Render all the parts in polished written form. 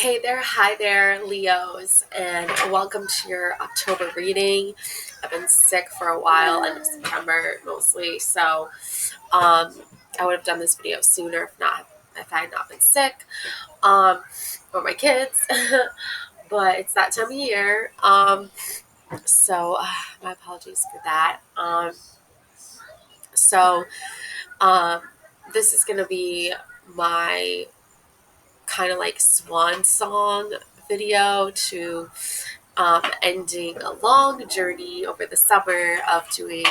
Hey there, hi there, Leos, and welcome to your October reading. I've been sick for a while, end of September mostly, so um, I would have done this video sooner if I had not been sick, um, or my kids. But it's that time of year, so my apologies for that. So um, this is gonna be my kind of like swan song video to ending a long journey over the summer of doing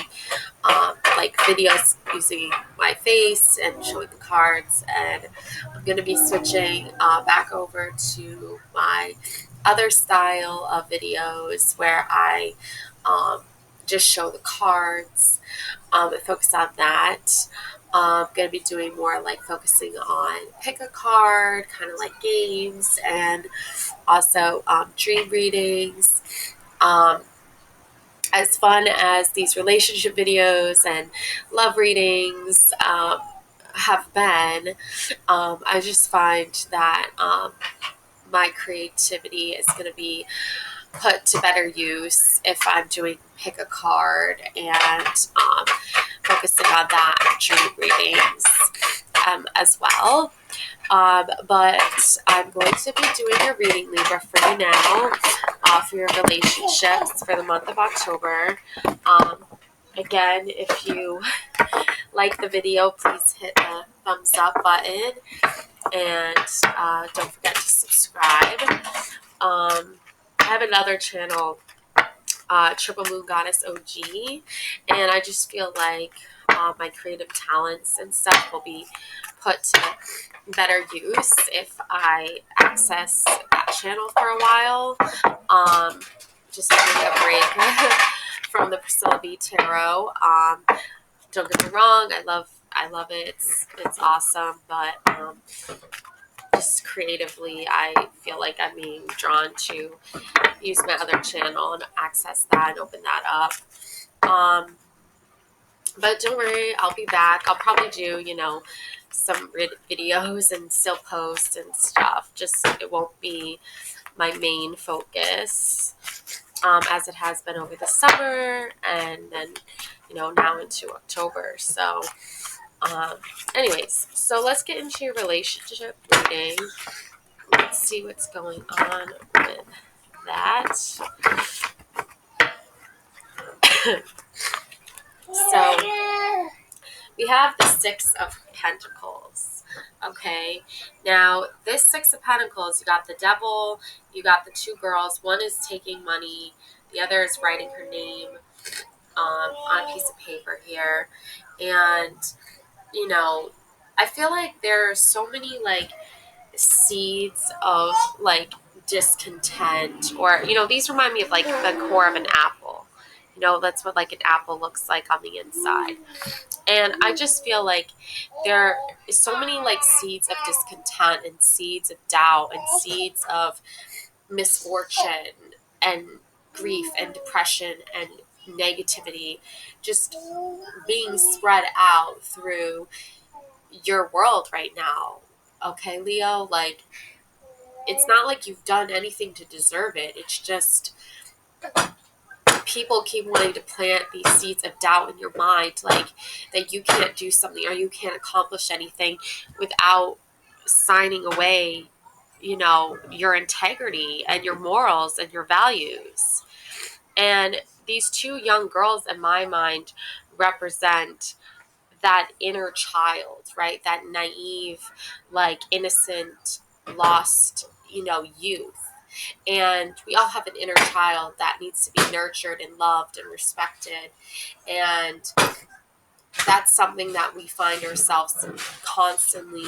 like videos using my face and showing the cards. And I'm going to be switching back over to my other style of videos where I um, just show the cards and focus on that. I'm going to be doing more like focusing on pick a card, kind of like games, and also dream readings. Um, as fun as these relationship videos and love readings have been, I just find that my creativity is going to be put to better use if I'm doing pick a card and focusing on that dream readings as well. But I'm going to be doing a reading Libra for you now for your relationships for the month of October. Again, if you like the video, please hit the thumbs up button and don't forget to subscribe. I have another channel, Triple Moon Goddess OG, and I just feel like my creative talents and stuff will be put to better use if I access that channel for a while. Just taking a break from the Priscilla B Tarot. Don't get me wrong, I love it. It's awesome, but just creatively, I feel like I'm being drawn to use my other channel and access that and open that up. But don't worry, I'll be back. I'll probably do, some videos and still post and stuff. Just it won't be my main focus as it has been over the summer and then, now into October. So, anyways, so let's get into your relationship reading. Let's see what's going on with that. So we have the Six of Pentacles. Okay, now this Six of Pentacles, you got the Devil, you got the two girls. One is taking money, the other is writing her name on a piece of paper here. And, I feel like there are so many like seeds of like discontent, or these remind me of like the core of an apple. That's what like an apple looks like on the inside. And I just feel like there is so many like seeds of discontent and seeds of doubt and seeds of misfortune and grief and depression and negativity just being spread out through your world right now. Okay, Leo, like it's not like you've done anything to deserve it. It's just people keep wanting to plant these seeds of doubt in your mind, like that you can't do something or you can't accomplish anything without signing away, your integrity and your morals and your values. And these two young girls, in my mind, represent that inner child, right? That naive, like innocent, lost, youth. And we all have an inner child that needs to be nurtured and loved and respected. And that's something that we find ourselves constantly,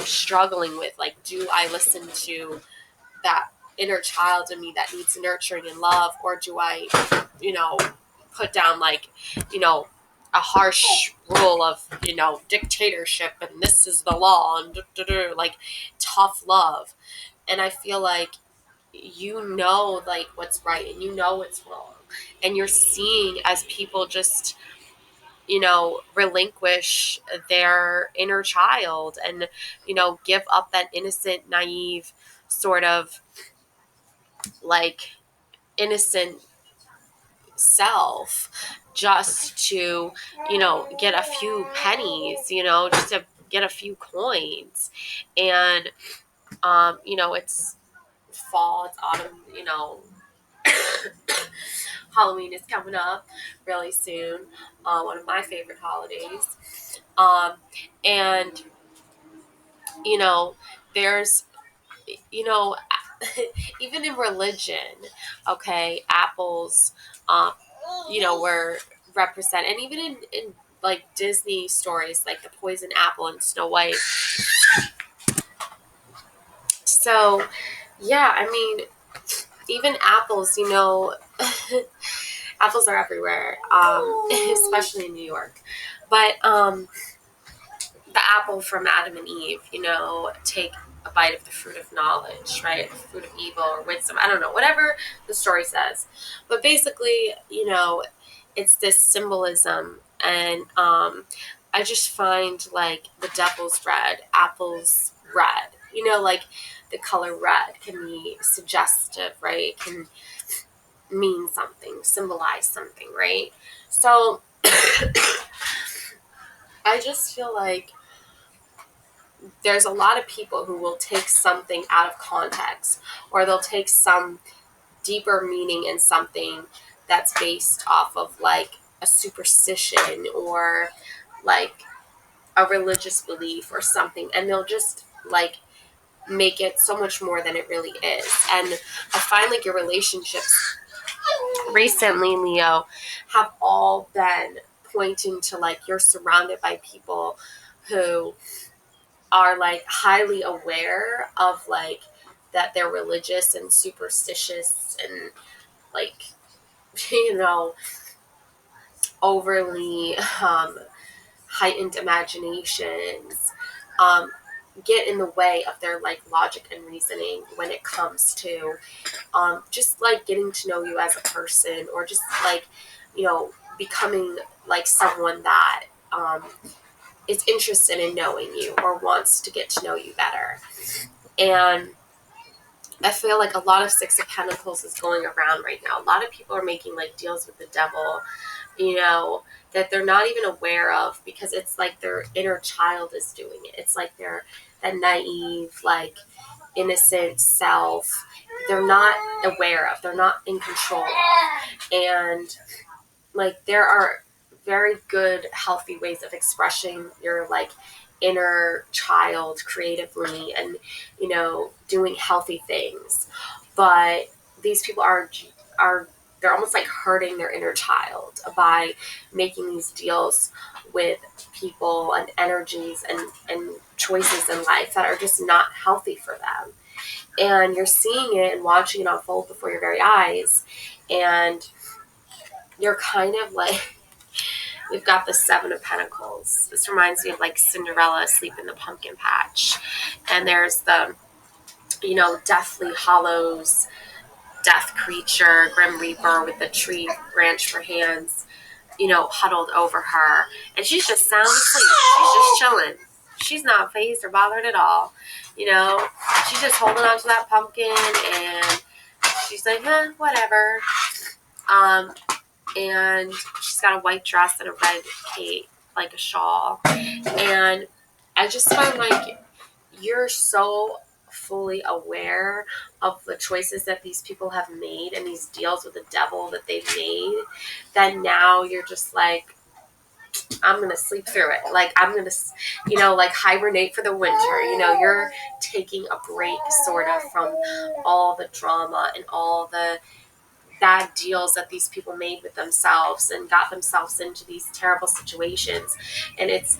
struggling with. Like, do I listen to that inner child in me that needs nurturing and love? Or do I, put down like, a harsh rule of, dictatorship and this is the law and like tough love? And I feel like like what's right and what's wrong, and you're seeing as people just relinquish their inner child and, give up that innocent, naive sort of like innocent self just to, get a few pennies, just to get a few coins. And, it's fall, it's autumn, Halloween is coming up really soon, one of my favorite holidays. And, there's, you know, even in religion, okay, apples, um, were represented, and even in like Disney stories, like the poison apple and Snow White. So, yeah, I mean, even apples, apples are everywhere, especially in New York. But the apple from Adam and Eve, take a bite of the fruit of knowledge, right? The fruit of evil or wisdom. I don't know, whatever the story says. But basically, it's this symbolism. And I just find like the devil's red, apple's red, like the color red can be suggestive, right? It can mean something, symbolize something, right? So I just feel like there's a lot of people who will take something out of context, or they'll take some deeper meaning in something that's based off of like a superstition or like a religious belief or something, and they'll just like make it so much more than it really is. And I find like your relationships recently, Leo, have all been pointing to like you're surrounded by people who are like highly aware of like that they're religious and superstitious and like you know overly heightened imaginations get in the way of their like logic and reasoning when it comes to just like getting to know you as a person, or just like becoming like someone that is interested in knowing you or wants to get to know you better. And I feel like a lot of Six of Pentacles is going around right now. A lot of people are making like deals with the devil, that they're not even aware of, because it's like their inner child is doing it. It's like they're that naive, like innocent self. They're not aware of, they're not in control of. And like there are very good, healthy ways of expressing your like inner child creatively and doing healthy things. But these people are they're almost like hurting their inner child by making these deals with people and energies and choices in life that are just not healthy for them. And you're seeing it and watching it unfold before your very eyes, and you're kind of like, we've got the Seven of Pentacles. This reminds me of like Cinderella asleep in the pumpkin patch. And there's the, Deathly Hollows, death creature, Grim Reaper with the tree branch for hands, huddled over her. And she's just sound asleep. She's just chilling. She's not fazed or bothered at all. She's just holding on to that pumpkin and she's like, whatever. And she's got a white dress and a red cape, like a shawl. And I just find like you're so fully aware of the choices that these people have made and these deals with the devil that they've made, that now you're just like, I'm going to sleep through it. Like, I'm going to, like hibernate for the winter. You're taking a break sort of from all the drama and all the bad deals that these people made with themselves and got themselves into these terrible situations. And it's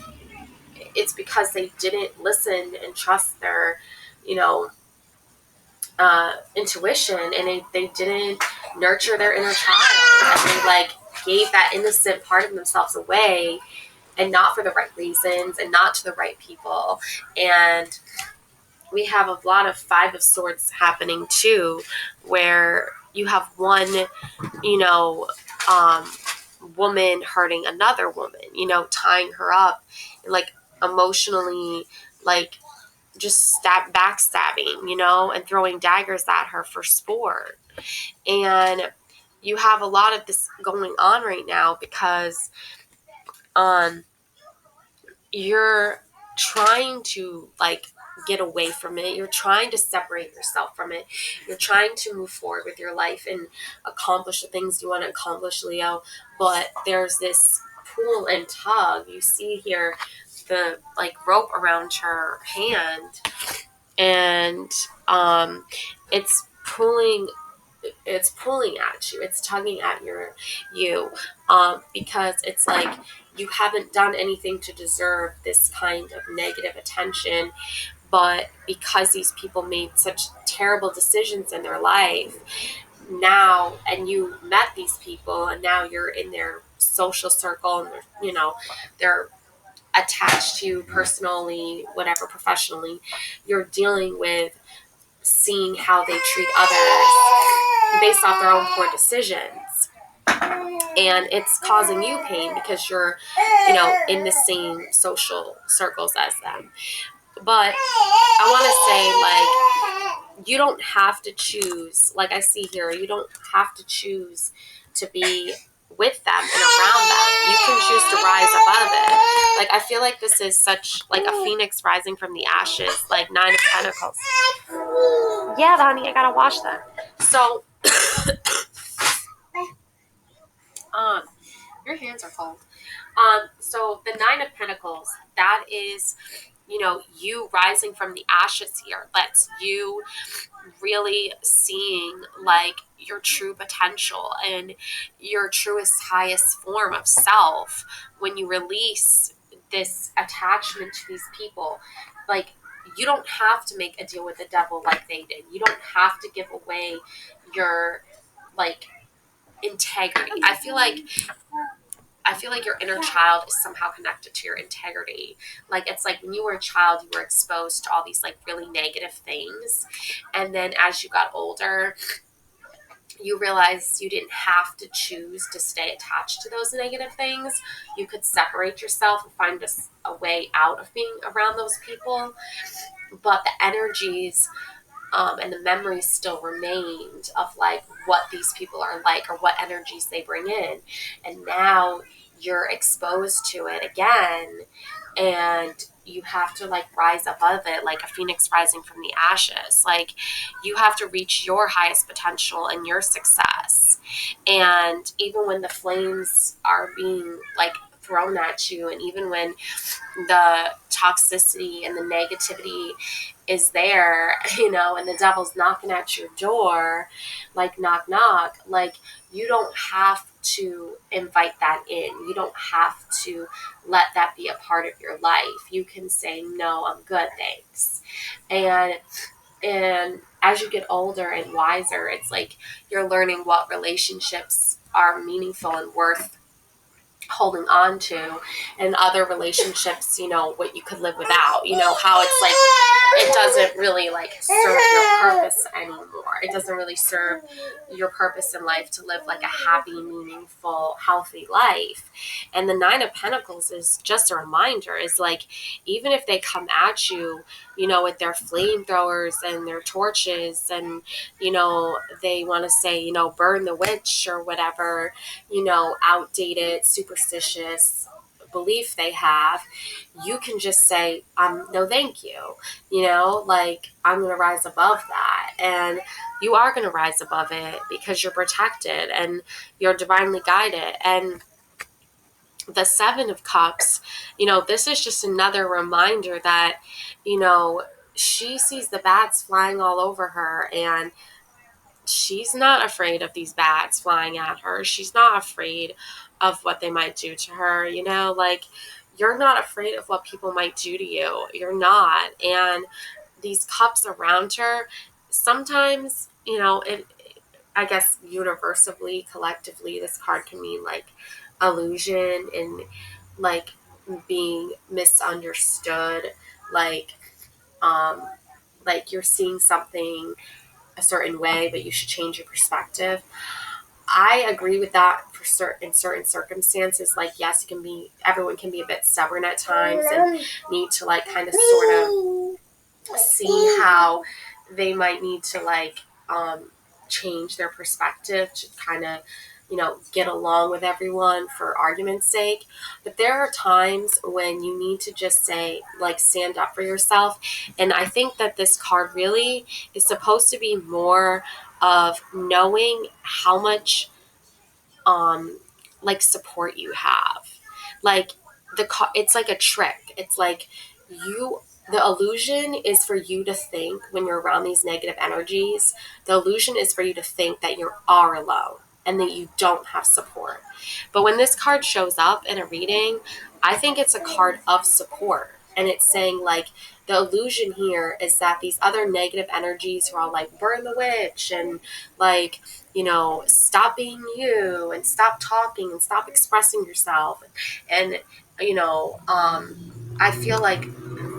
because they didn't listen and trust their, intuition, and they didn't nurture their inner child, and they like gave that innocent part of themselves away, and not for the right reasons and not to the right people. And we have a lot of Five of Swords happening too, where you have one, woman hurting another woman, tying her up and like emotionally, like just backstabbing, and throwing daggers at her for sport. And you have a lot of this going on right now because um you're trying to like get away from it. You're trying to separate yourself from it. You're trying to move forward with your life and accomplish the things you want to accomplish, Leo. But there's this pull and tug. You see here the like rope around her hand, and it's pulling at you, it's tugging at you, because it's like you haven't done anything to deserve this kind of negative attention, but because these people made such terrible decisions in their life now, and you met these people and now you're in their social circle, and they're attached to you personally, whatever, professionally, you're dealing with seeing how they treat others based off their own poor decisions. And it's causing you pain because you're, in the same social circles as them. But I want to say, like, you don't have to choose, like I see here, you don't have to choose to be with them and around them. You can choose to rise above it. Like, I feel like this is such, like, a phoenix rising from the ashes, like Nine of Pentacles. Yeah, honey, I gotta wash that. So, your hands are cold. So the Nine of Pentacles, that is, you rising from the ashes here. That's you really seeing like your true potential and your truest, highest form of self when you release this attachment to these people. Like, you don't have to make a deal with the devil like they did. You don't have to give away your like integrity. I feel like your inner child is somehow connected to your integrity. Like, it's like when you were a child, you were exposed to all these like really negative things. And then as you got older, you realized you didn't have to choose to stay attached to those negative things. You could separate yourself and find a way out of being around those people. But the energies and the memories still remained of like what these people are like or what energies they bring in. And now you're exposed to it again, and you have to like rise above it like a phoenix rising from the ashes. Like, you have to reach your highest potential and your success. And even when the flames are being like thrown at you, and even when the toxicity and the negativity is there, and the devil's knocking at your door, like knock, knock, like, you don't have to invite that in. You don't have to let that be a part of your life. You can say, no, I'm good, thanks. And as you get older and wiser, it's like you're learning what relationships are meaningful and worth holding on to, and other relationships, what you could live without, how it's like it doesn't really like serve your purpose anymore. It doesn't really serve your purpose in life to live like a happy, meaningful, healthy life. And the Nine of Pentacles is just a reminder, is like, even if they come at you, with their flamethrowers and their torches, and they want to say, burn the witch or whatever, outdated, superstitious belief they have, you can just say, no, thank you. Like, I'm going to rise above that. And you are going to rise above it because you're protected and you're divinely guided. And the Seven of Cups, this is just another reminder that, she sees the bats flying all over her, and she's not afraid of these bats flying at her. She's not afraid of what they might do to her. Like, you're not afraid of what people might do to you. You're not. And these cups around her, sometimes, I guess universally, collectively, this card can mean like illusion and like being misunderstood. Um, like you're seeing something a certain way, but you should change your perspective. I agree with that for in certain circumstances. Like, yes, everyone can be a bit stubborn at times and need to like kind of sort of see how they might need to like change their perspective to kind of, get along with everyone for argument's sake. But there are times when you need to just say, like, stand up for yourself. And I think that this card really is supposed to be more of knowing how much like support you have. Like it's like a trick. It's like you the illusion is for you to think when you're around these negative energies. The illusion is for you to think that you are alone and that you don't have support. But when this card shows up in a reading, I think it's a card of support. And it's saying like the illusion here is that these other negative energies who are all like burn the witch and like, stop being you and stop talking and stop expressing yourself. And, I feel like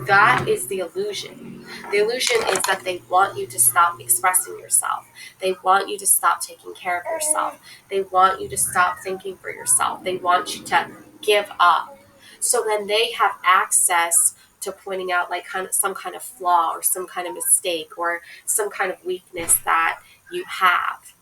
that is the illusion. The illusion is that they want you to stop expressing yourself. They want you to stop taking care of yourself. They want you to stop thinking for yourself. They want you to give up. So then they have access to pointing out like some kind of flaw or some kind of mistake or some kind of weakness that you have.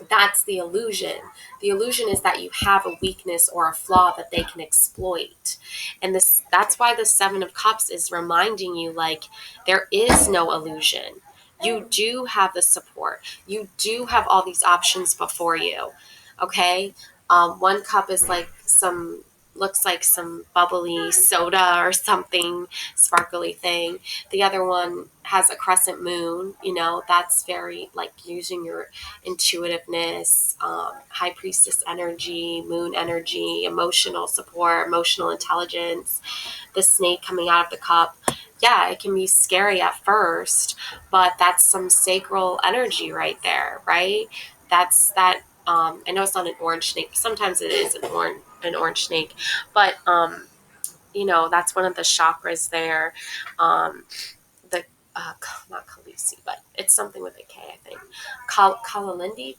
That's the illusion. The illusion is that you have a weakness or a flaw that they can exploit. And that's why the 7 of Cups is reminding you like there is no illusion. You do have the support. You do have all these options before you. Okay? One cup is like looks like some bubbly soda or something sparkly thing. The other one has a crescent moon. That's very like using your intuitiveness, high priestess energy, moon energy, emotional support, emotional intelligence. The snake coming out of the cup, yeah, it can be scary at first, but that's some sacral energy right there, right? That's that. I know it's not an orange snake. Sometimes it is an orange snake, but that's one of the chakras there. The not Khaleesi, but it's something with a K, I think. Kalindi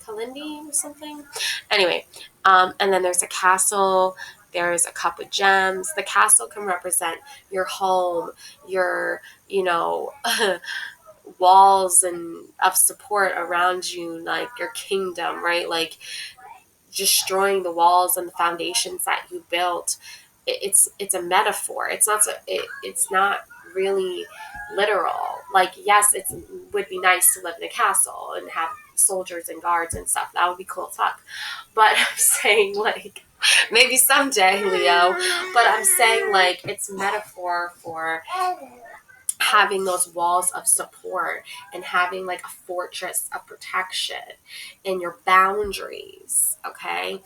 or something. Anyway, and then there's a castle. There's a cup of gems. The castle can represent your home, your, walls and of support around you, like your kingdom, right? Like destroying the walls and the foundations that you built. It's a metaphor. It's not really literal. Like, yes, it would be nice to live in a castle and have soldiers and guards and stuff. That would be cool as fuck. But I'm saying like maybe someday, Leo. But I'm saying like it's metaphor for having those walls of support and having like a fortress of protection in your boundaries. Okay.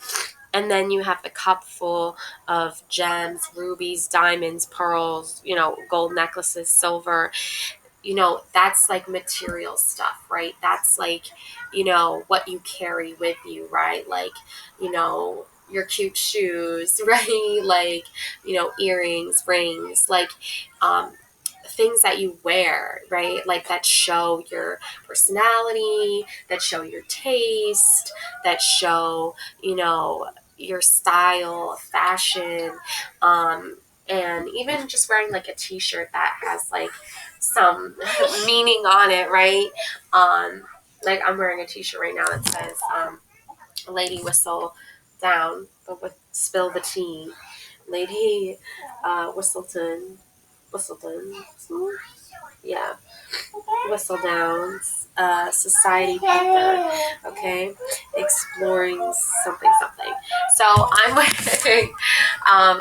And then you have the cup full of gems, rubies, diamonds, pearls, gold necklaces, silver. That's like material stuff, right? That's like, what you carry with you, right? Like, your cute shoes, right? Like, earrings, rings, like, things that you wear, right? Like that show your personality, that show your taste, that show, your style, fashion, and even just wearing like a t-shirt that has like some meaning on it, right? Like I'm wearing a t-shirt right now that says, lady whistle down, but with spill the tea. Lady Whistleton, yeah, Whistledowns, society paper, okay, exploring something. So I'm wearing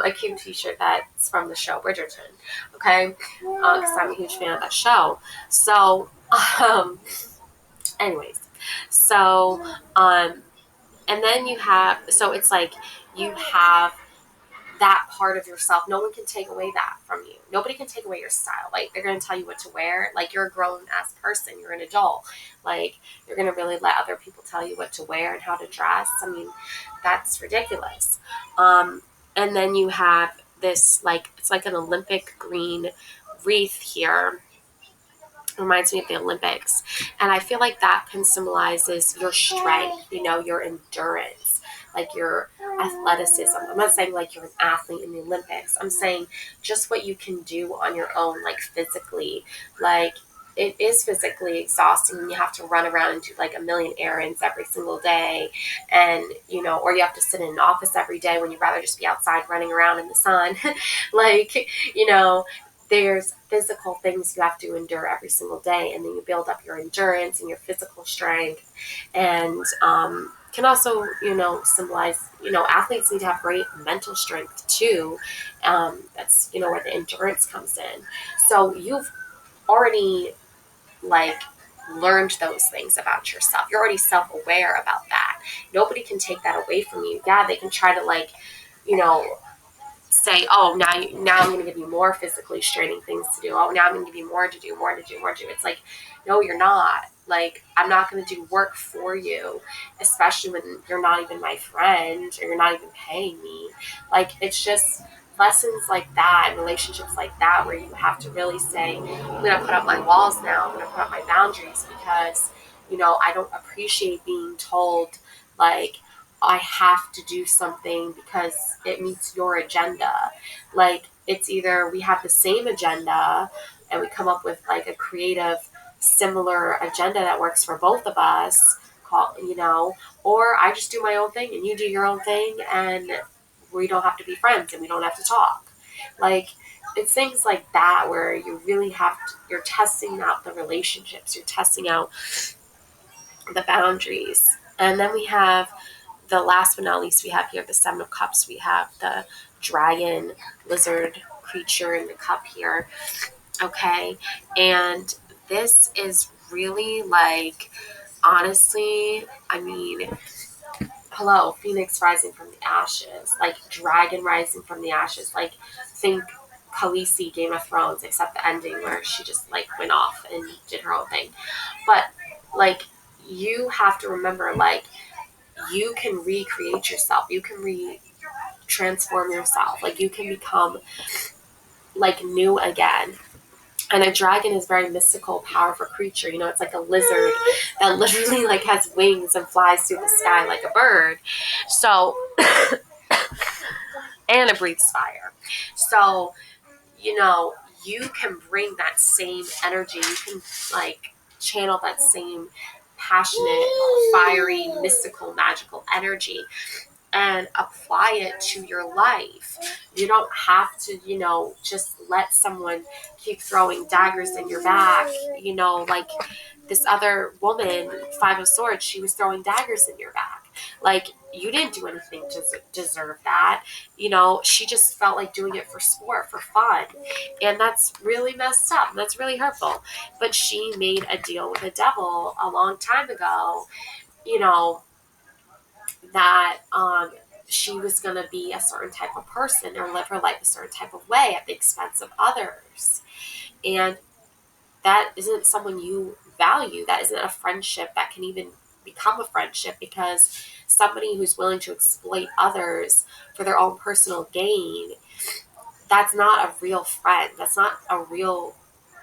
a cute t-shirt that's from the show Bridgerton, okay, because I'm a huge fan of that show. So, anyways, so, and then so it's like you have that part of yourself. No one can take away that from you. Nobody can take away your style. Like they're going to tell you what to wear. Like you're a grown ass person. You're an adult. Like you're going to really let other people tell you what to wear and how to dress. I mean, that's ridiculous. And then you have this, like, it's like an Olympic green wreath here. reminds me of the Olympics. And I feel like that can symbolizes your strength, your endurance, like your athleticism. I'm not saying like you're an athlete in the Olympics. I'm saying just what you can do on your own, like physically. Like it is physically exhausting when you have to run around and do like a million errands every single day. And, or you have to sit in an office every day when you'd rather just be outside running around in the sun. like, you know, there's physical things you have to endure every single day, and then you build up your endurance and your physical strength, and can also symbolize athletes need to have great mental strength too. That's where the endurance comes in. So you've already like learned those things about yourself. You're already self-aware about that. Nobody can take that away from you. Yeah, they can try to you know say, oh, now I'm going to give you more physically straining things to do. Oh, now I'm going to give you more to do, more to do, more to do. It's like, no, you're not. Like, I'm not going to do work for you, especially when you're not even my friend or you're not even paying me. Like, it's just lessons like that and relationships like that where you have to really say, I'm going to put up my walls now. I'm going to put up my boundaries because, I don't appreciate being told, like, I have to do something because it meets your agenda. Like, it's either we have the same agenda and we come up with like a creative, similar agenda that works for both of us, or I just do my own thing and you do your own thing and we don't have to be friends and we don't have to talk. Like, it's things like that where you really you're testing out the relationships, you're testing out the boundaries. And then we have the last but not least, we have here the Seven of Cups. We have the dragon lizard creature in the cup here. Okay. And this is really like, honestly, I mean, hello, Phoenix rising from the ashes, like dragon rising from the ashes. Like, think Khaleesi, Game of Thrones, except the ending where she just like went off and did her own thing. But like, you have to remember, like, you can recreate yourself. You can transform yourself. Like, you can become like new again. And a dragon is a very mystical, powerful creature. It's like a lizard that literally like has wings and flies through the sky like a bird. So, and it breathes fire. So, you can bring that same energy. You can like channel that same passionate, fiery, mystical, magical energy and apply it to your life. You don't have to, just let someone keep throwing daggers in your back. Like this other woman, Five of Swords, she was throwing daggers in your back. Like, you didn't do anything to deserve that. She just felt like doing it for sport, for fun. And that's really messed up. That's really hurtful. But she made a deal with the devil a long time ago, you know, that she was going to be a certain type of person or live her life a certain type of way at the expense of others. And that isn't someone you value. That isn't a friendship that can even become a friendship, because somebody who's willing to exploit others for their own personal gain, that's not a real friend. That's not a real,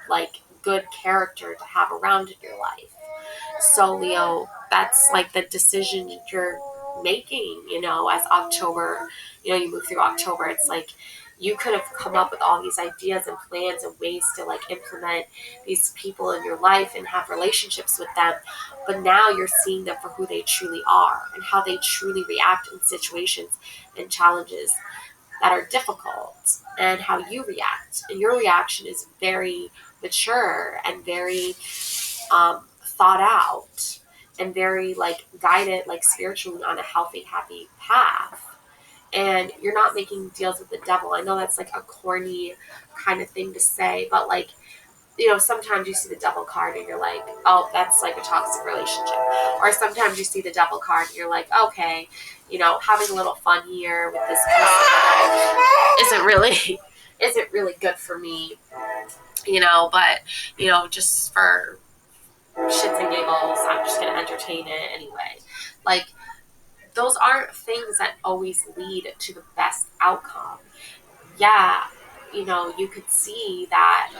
like, good character to have around in your life. So, Leo, that's like the decision you're making, as October, you move through October. It's like you could have come up with all these ideas and plans and ways to like implement these people in your life and have relationships with them. But now you're seeing them for who they truly are and how they truly react in situations and challenges that are difficult, and how you react. And your reaction is very mature and very thought out and very like guided, like spiritually on a healthy, happy path. And you're not making deals with the devil. I know that's like a corny kind of thing to say, but like, sometimes you see the devil card and you're like, oh, that's like a toxic relationship. Or sometimes you see the devil card and you're like, okay, having a little fun here with this person isn't really good for me, but just for shits and giggles, I'm just going to entertain it anyway. Like, those aren't things that always lead to the best outcome. Yeah, you could see that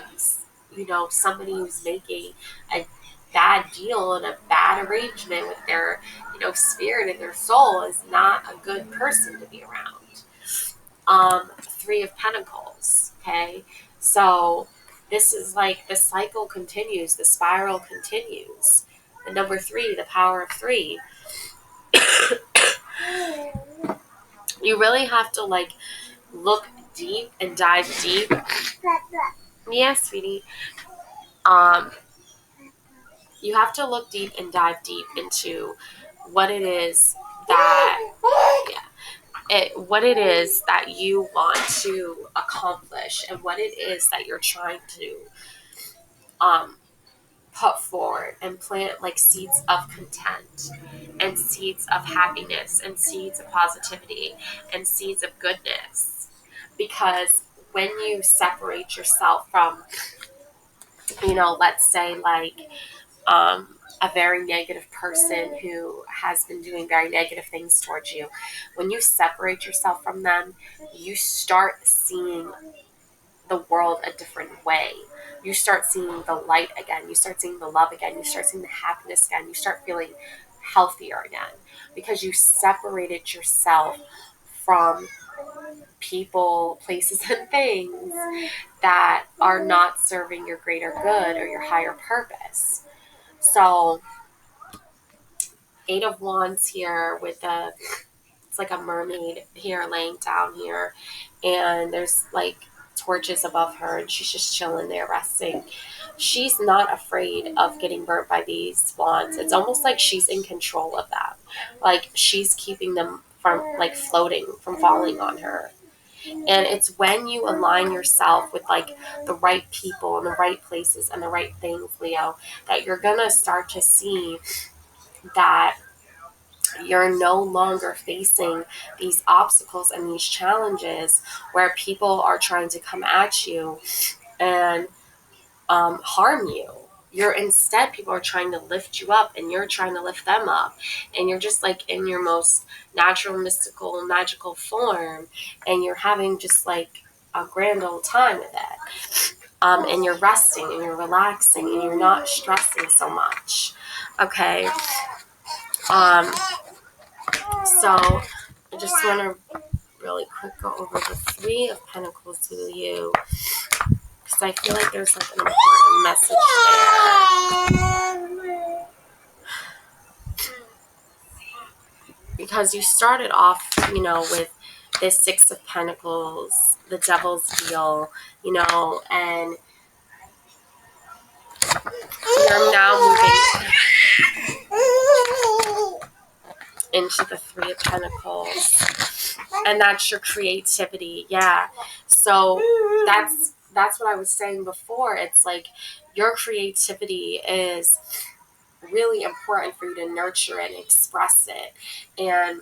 somebody who's making a bad deal and a bad arrangement with their, spirit and their soul is not a good person to be around. Three of Pentacles. Okay. So this is like the cycle continues, the spiral continues. The number three, the power of three. You really have to like look deep and dive deep. Yes, sweetie. Um, you have to look deep and dive deep into what it is that, what it is that you want to accomplish and what it is that you're trying to um, put forward and plant like seeds of content and seeds of happiness and seeds of positivity and seeds of goodness. Because when you separate yourself from, let's say like a very negative person who has been doing very negative things towards you, when you separate yourself from them, you start seeing the world a different way. You start seeing the light again. You start seeing the love again. You start seeing the happiness again. You start feeling healthier again because you separated yourself from people, places, and things that are not serving your greater good or your higher purpose. So, Eight of Wands here with it's like a mermaid here laying down here, and there's like torches above her, and she's just chilling there resting. She's not afraid of getting burnt by these wands. It's almost like she's in control of them. Like she's keeping them from like floating, from falling on her. And it's when you align yourself with like the right people and the right places and the right things, Leo, that you're gonna start to see that you're no longer facing these obstacles and these challenges where people are trying to come at you and harm you. You're instead, people are trying to lift you up and you're trying to lift them up. And you're just like in your most natural, mystical, magical form. And you're having just like a grand old time with it. And you're resting and you're relaxing and you're not stressing so much. Okay. So I just want to really quick go over the Three of Pentacles with you because I feel like there's like an important message there. Because you started off, with this Six of Pentacles, the Devil's deal, and you're now moving into the Three of Pentacles, and that's your creativity. Yeah. So that's what I was saying before. It's like your creativity is really important for you to nurture and express it. And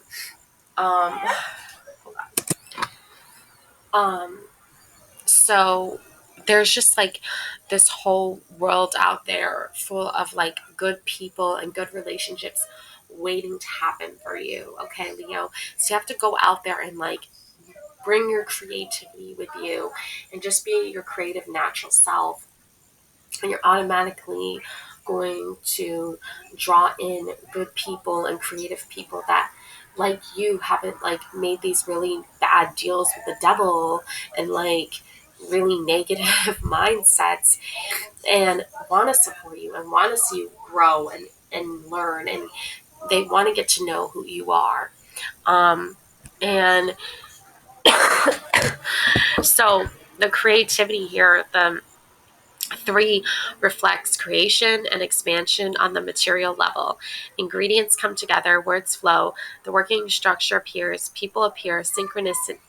um so there's just like this whole world out there full of like good people and good relationships waiting to happen for you. Okay, Leo. So you have to go out there and like bring your creativity with you and just be your creative natural self, and you're automatically going to draw in good people and creative people that like you haven't like made these really bad deals with the devil and like really negative mindsets, and want to support you and want to see you grow and learn, and they want to get to know who you are. And so the creativity here, the Three reflects creation and expansion on the material level. Ingredients come together, words flow, the working structure appears, people appear, synchronistically,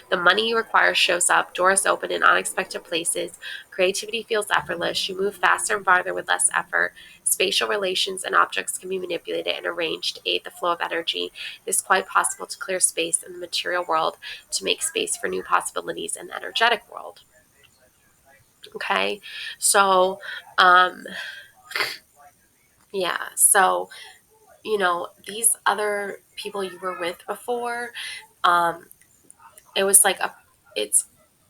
the money you require shows up, doors open in unexpected places, creativity feels effortless, you move faster and farther with less effort, spatial relations and objects can be manipulated and arranged to aid the flow of energy. It is quite possible to clear space in the material world to make space for new possibilities in the energetic world. Okay, so yeah, so these other people you were with before, it was like it's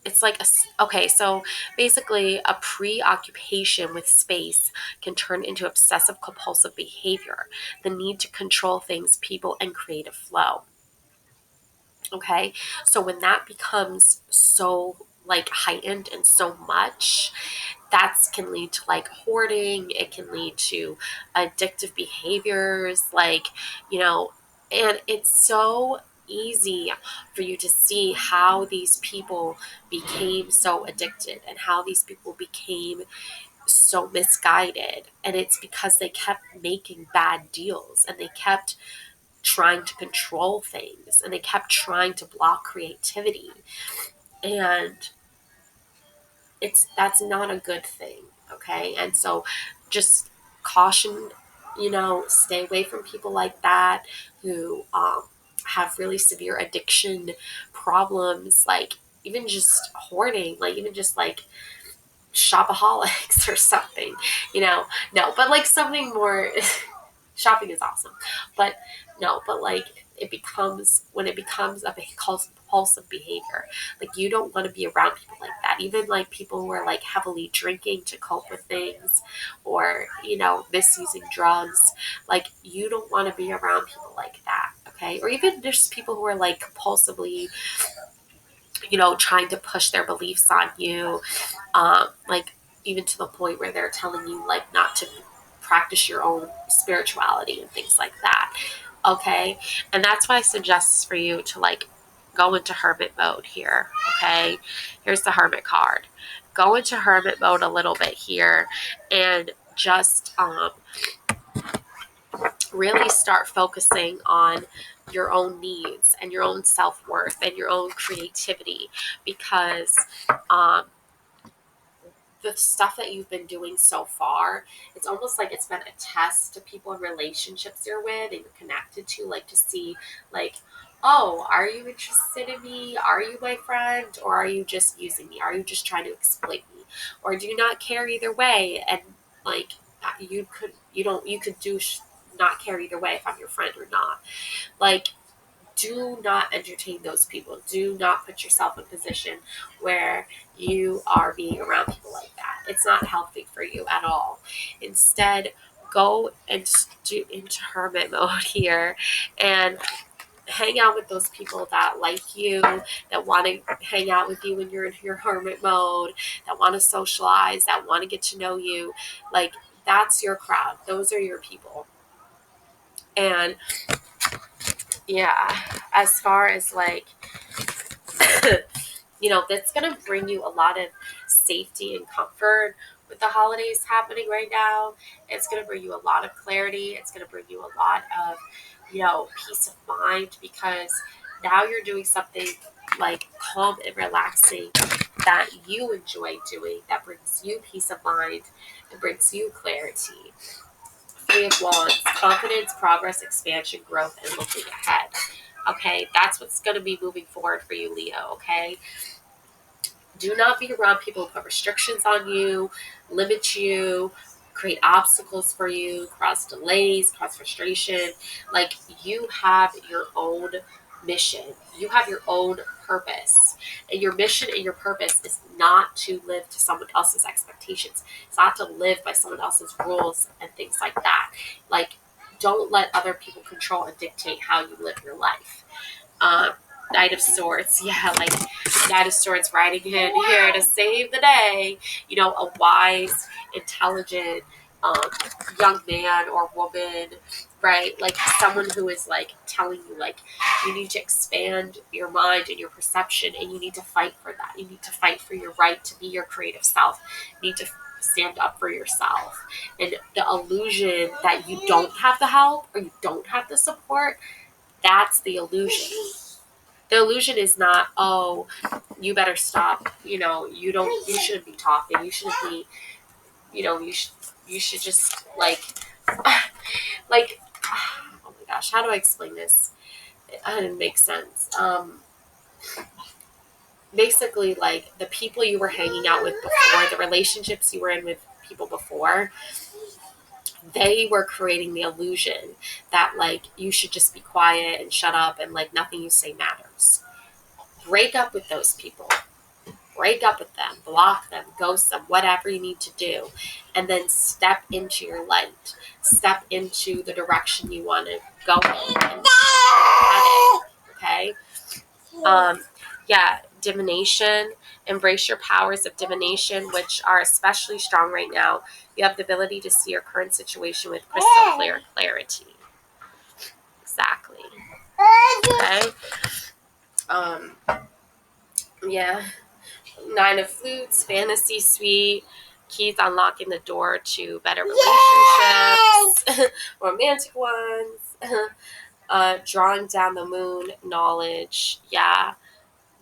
it's like okay, so basically a preoccupation with space can turn into obsessive compulsive behavior, the need to control things, people, and creative flow. Okay, so when that becomes so like heightened and so much, that can lead to like hoarding. It can lead to addictive behaviors, like, you know, and it's so easy for you to see how these people became so addicted and how these people became so misguided. And it's because they kept making bad deals and they kept trying to control things and they kept trying to block creativity. And that's not a good thing. Okay. And so just caution, stay away from people like that who have really severe addiction problems, like even just hoarding, like even just like shopaholics or something, no, but like something more. Shopping is awesome, but no, but like when it becomes a compulsive behavior, like you don't want to be around people like that. Even like people who are like heavily drinking to cope with things, or misusing drugs, like you don't want to be around people like that. Okay, or even there's people who are like compulsively, trying to push their beliefs on you, like even to the point where they're telling you like not to practice your own spirituality and things like that. Okay, and that's why I suggest for you to like go into hermit mode here. Okay, here's the hermit card. Go into hermit mode a little bit here and just really start focusing on your own needs and your own self-worth and your own creativity, because um, the stuff that you've been doing so far, it's almost like it's been a test to people in relationships you're with and you're connected to, like to see, like, oh, are you interested in me? Are you my friend? Or are you just using me? Are you just trying to exploit me? Or do you not care either way? And like, you could not care either way if I'm your friend or not. Like, do not entertain those people. Do not put yourself in a position where you are being around people like that. It's not healthy for you at all. Instead, go into hermit mode here and hang out with those people that like you, that want to hang out with you when you're in your hermit mode, that want to socialize, that want to get to know you. Like, that's your crowd. Those are your people. And yeah, as far as like, that's going to bring you a lot of safety and comfort with the holidays happening right now. It's going to bring you a lot of clarity. It's going to bring you a lot of, peace of mind, because now you're doing something like calm and relaxing that you enjoy doing, that brings you peace of mind and brings you clarity. Three of Wands, confidence, progress, expansion, growth, and looking ahead. Okay, that's what's going to be moving forward for you, Leo. Okay, do not be around people who put restrictions on you, limit you, create obstacles for you, cause delays, cause frustration. Like, you have your own mission, you have your own purpose. And your mission and your purpose is not to live to someone else's expectations. It's not to live by someone else's rules and things like that. Like, don't let other people control and dictate how you live your life. Um, Knight of Swords, yeah, like Knight of Swords riding in here to save the day. A wise, intelligent um, young man or woman, right? Like someone who is like telling you, like, you need to expand your mind and your perception, and you need to fight for that. You need to fight for your right to be your creative self. You need to stand up for yourself. And the illusion that you don't have the help or you don't have the support, that's the illusion. The illusion is not, oh, you better stop. You shouldn't be talking. You shouldn't be, you should just like, like, oh my gosh, how do I explain this? It didn't make sense. Basically, like the people you were hanging out with before, the relationships you were in with people before, they were creating the illusion that like you should just be quiet and shut up and like nothing you say matters. Break up with those people. break up with them, block them, ghost them, whatever you need to do. And then step into your light. Step into the direction you want to go in and headed. Okay? Divination. Embrace your powers of divination, which are especially strong right now. You have the ability to see your current situation with crystal clear clarity. Exactly. Okay. Yeah. 9 of Flutes, fantasy suite, keys unlocking the door to better relationships, romantic ones, drawing down the moon, knowledge. Yeah.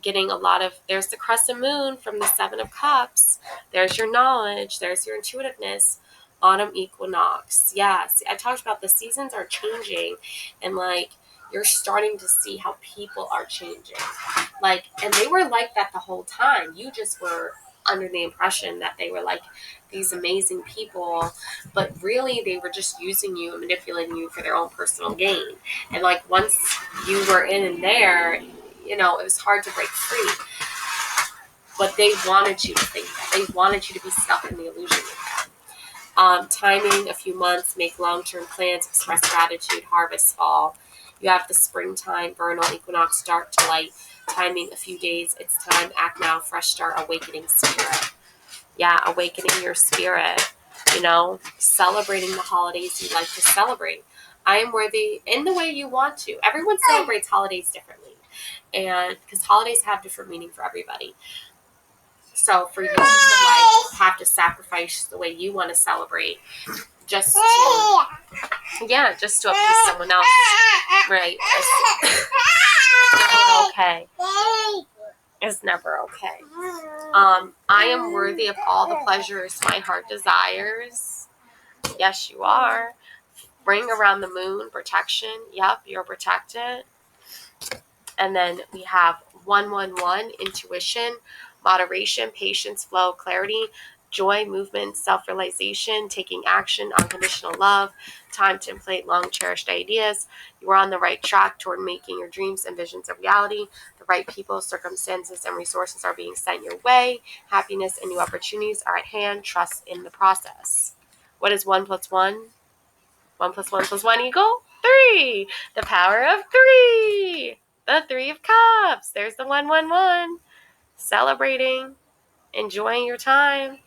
Getting a lot of, there's the crescent moon from the 7 of Cups. There's your knowledge. There's your intuitiveness. Autumn equinox. Yes. I talked about the seasons are changing, and like you're starting to see how people are changing. Like, and they were like that the whole time. You just were under the impression that they were like these amazing people, but really they were just using you and manipulating you for their own personal gain. And like once you were in there, it was hard to break free. But they wanted you to think that. They wanted you to be stuck in the illusion with them. Timing, a few months, make long-term plans, express gratitude, harvest, fall. You have the springtime, vernal, equinox, dark to light. Timing, a few days. It's time, act now, fresh start, awakening spirit. Yeah, awakening your spirit. Celebrating the holidays you like to celebrate. I am worthy in the way you want to. Everyone celebrates holidays differently. And because holidays have different meaning for everybody. So for you to have to sacrifice the way you want to celebrate just to appease someone else, right? It's never okay. I am worthy of all the pleasures my heart desires. Yes, you are. Ring around the moon, protection. Yep, you're protected. And then we have 111, intuition, moderation, patience, flow, clarity, joy, movement, self-realization, taking action, unconditional love, time to inflate long-cherished ideas. You are on the right track toward making your dreams and visions a reality. The right people, circumstances, and resources are being sent your way. Happiness and new opportunities are at hand. Trust in the process. What is 1 + 1? 1 + 1 + 1 equal 3. The power of 3. The 3 of Cups. There's the 111. Celebrating, enjoying your time,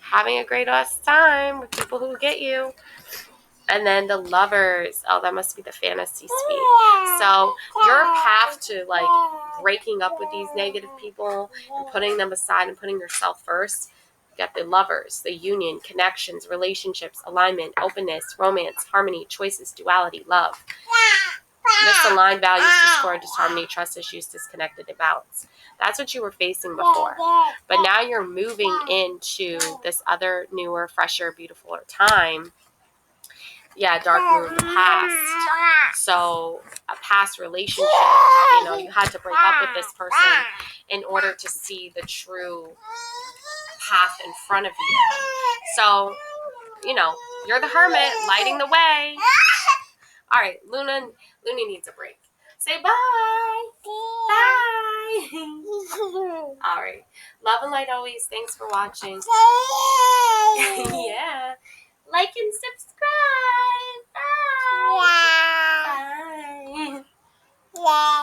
having a great ass time with people who get you. And then the Lovers. Oh, that must be the fantasy suite. So your path to like breaking up with these negative people and putting them aside and putting yourself first. You got the Lovers, the union, connections, relationships, alignment, openness, romance, harmony, choices, duality, love. Misaligned values, discord, disharmony, trust issues, disconnected imbalance. That's what you were facing before. But now you're moving into this other, newer, fresher, beautifuler time. Yeah, dark moon, past. So a past relationship, you had to break up with this person in order to see the true path in front of you. So, you're the hermit, lighting the way. All right, Luna needs a break. Say bye. Bye. All right. Love and light always. Thanks for watching. Yeah. Like and subscribe. Bye. Bye.